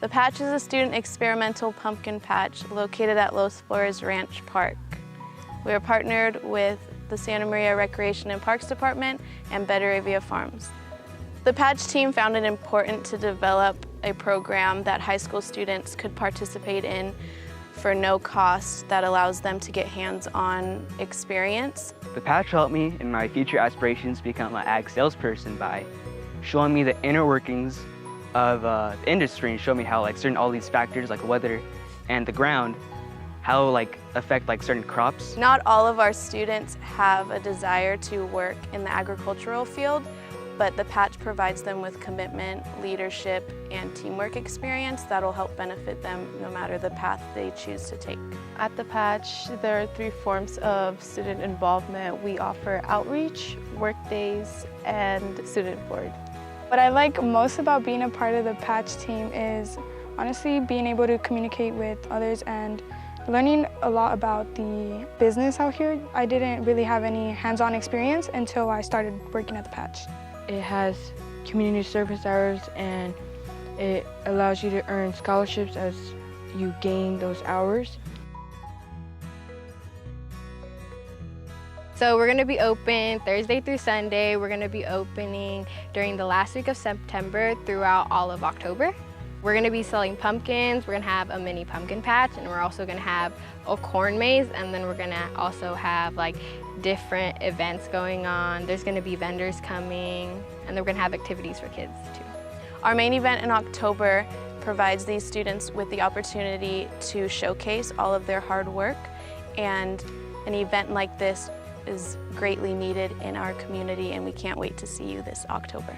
The Patch is a student experimental pumpkin patch located at Los Flores Ranch Park. We are partnered with the Santa Maria Recreation and Parks Department and Betteravia Farms. The Patch team found it important to develop a program that high school students could participate in for no cost that allows them to get hands-on experience. The Patch helped me in my future aspirations to become an ag salesperson by showing me the inner workings of the industry and showing me how all these factors like weather and the ground, how affect certain crops. Not all of our students have a desire to work in the agricultural field, but the Patch provides them with commitment, leadership, and teamwork experience that will help benefit them no matter the path they choose to take. At the Patch, there are 3 forms of student involvement. We offer outreach, work days, and student board. What I like most about being a part of the Patch team is honestly being able to communicate with others and learning a lot about the business out here. I didn't really have any hands-on experience until I started working at the Patch. It has community service hours and it allows you to earn scholarships as you gain those hours. So we're going to be open Thursday through Sunday. We're going to be opening during the last week of September throughout all of October. We're going to be selling pumpkins. We're going to have a mini pumpkin patch, and we're also going to have a corn maze, and then we're going to also have different events going on. There's going to be vendors coming, and then we're going to have activities for kids too. Our main event in October provides these students with the opportunity to showcase all of their hard work, and an event like this is greatly needed in our community, and we can't wait to see you this October.